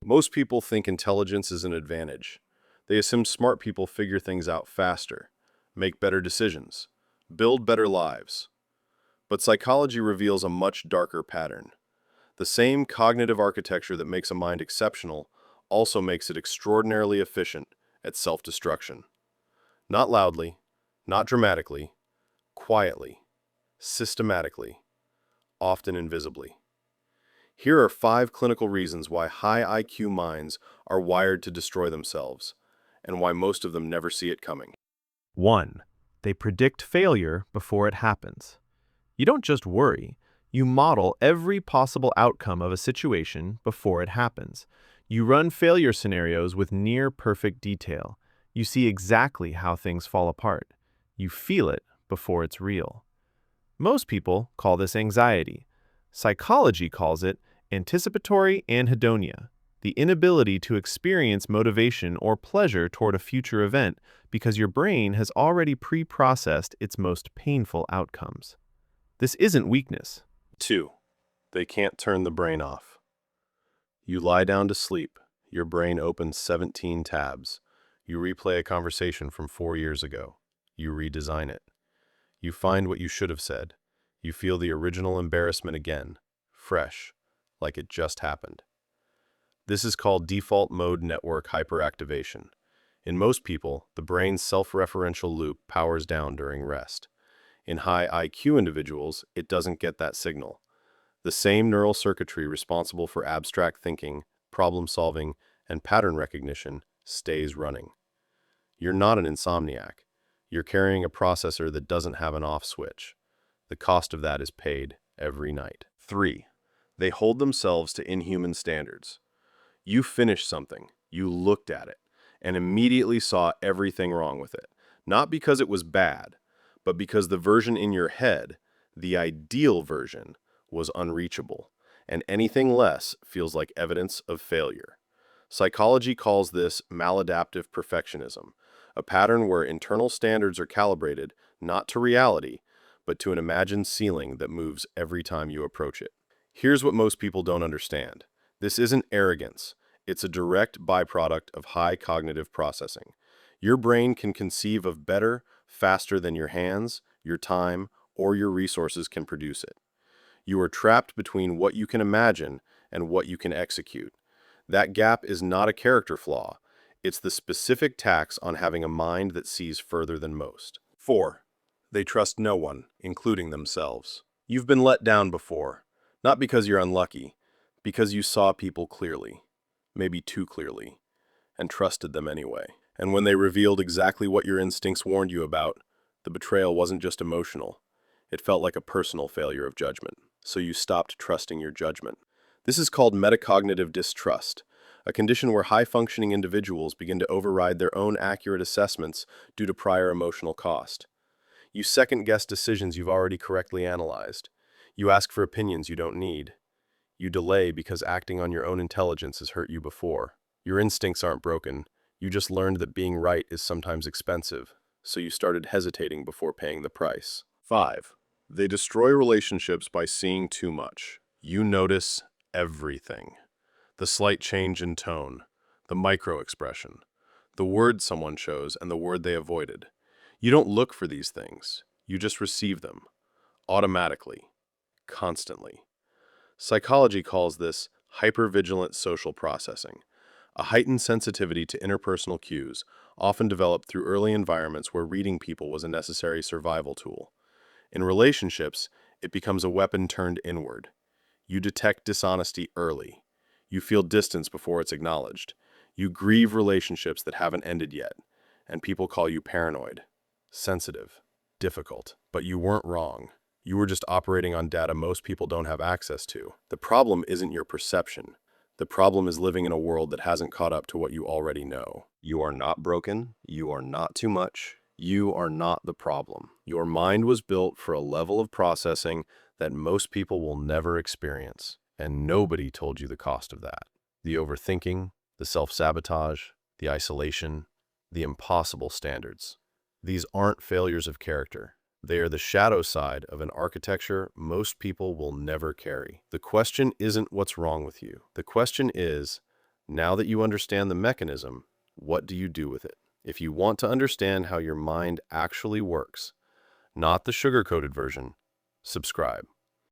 Most people think intelligence is an advantage. They assume smart people figure things out faster, make better decisions, build better lives. But psychology reveals a much darker pattern. The same cognitive architecture that makes a mind exceptional also makes it extraordinarily efficient at self-destruction. Not loudly, not dramatically, quietly, systematically, often invisibly. Here are 5 clinical reasons why high IQ minds are wired to destroy themselves, and why most of them never see it coming. 1. They predict failure before it happens. You don't just worry, you model every possible outcome of a situation before it happens. You run failure scenarios with near-perfect detail. You see exactly how things fall apart. You feel it before it's real. Most people call this anxiety. Psychology calls it anticipatory anhedonia, the inability to experience motivation or pleasure toward a future event because your brain has already pre-processed its most painful outcomes. This isn't weakness. 2. They can't turn the brain off. You lie down to sleep. Your brain opens 17 tabs. You replay a conversation from 4 years ago. You redesign it. You find what you should have said. You feel the original embarrassment again, fresh, like it just happened. This is called default mode network hyperactivation. In most people, the brain's self-referential loop powers down during rest. In high IQ individuals, it doesn't get that signal. The same neural circuitry responsible for abstract thinking, problem solving, and pattern recognition stays running. You're not an insomniac. You're carrying a processor that doesn't have an off switch. The cost of that is paid every night. 3. They hold themselves to inhuman standards. You finished something, you looked at it, and immediately saw everything wrong with it. Not because it was bad, but because the version in your head, the ideal version, was unreachable, and anything less feels like evidence of failure. Psychology calls this maladaptive perfectionism, a pattern where internal standards are calibrated not to reality, but to an imagined ceiling that moves every time you approach it. Here's what most people don't understand. This isn't arrogance. It's a direct byproduct of high cognitive processing. Your brain can conceive of better, faster than your hands, your time, or your resources can produce it. You are trapped between what you can imagine and what you can execute. That gap is not a character flaw. It's the specific tax on having a mind that sees further than most. 4. They trust no one, including themselves. You've been let down before, not because you're unlucky, because you saw people clearly, maybe too clearly, and trusted them anyway. And when they revealed exactly what your instincts warned you about, the betrayal wasn't just emotional. It felt like a personal failure of judgment, so you stopped trusting your judgment. This is called metacognitive distrust, a condition where high-functioning individuals begin to override their own accurate assessments due to prior emotional cost. You second-guess decisions you've already correctly analyzed. You ask for opinions you don't need. You delay because acting on your own intelligence has hurt you before. Your instincts aren't broken. You just learned that being right is sometimes expensive, so you started hesitating before paying the price. 5. They destroy relationships by seeing too much. You notice everything. The slight change in tone, the micro-expression, the word someone chose and the word they avoided. You don't look for these things. You just receive them, automatically, constantly. Psychology calls this hypervigilant social processing, a heightened sensitivity to interpersonal cues, often developed through early environments where reading people was a necessary survival tool. In relationships, it becomes a weapon turned inward. You detect dishonesty early. You feel distance before it's acknowledged. You grieve relationships that haven't ended yet, and people call you paranoid, sensitive, difficult. But you weren't wrong. You were just operating on data most people don't have access to. The problem isn't your perception. The problem is living in a world that hasn't caught up to what you already know. You are not broken. You are not too much. You are not the problem. Your mind was built for a level of processing that most people will never experience, and nobody told you the cost of that. The overthinking, the self-sabotage, the isolation, the impossible standards. These aren't failures of character. They are the shadow side of an architecture most people will never carry. The question isn't what's wrong with you. The question is, Now that you understand the mechanism, what do you do with it? If you want to understand how your mind actually works, not the sugar-coated version, subscribe.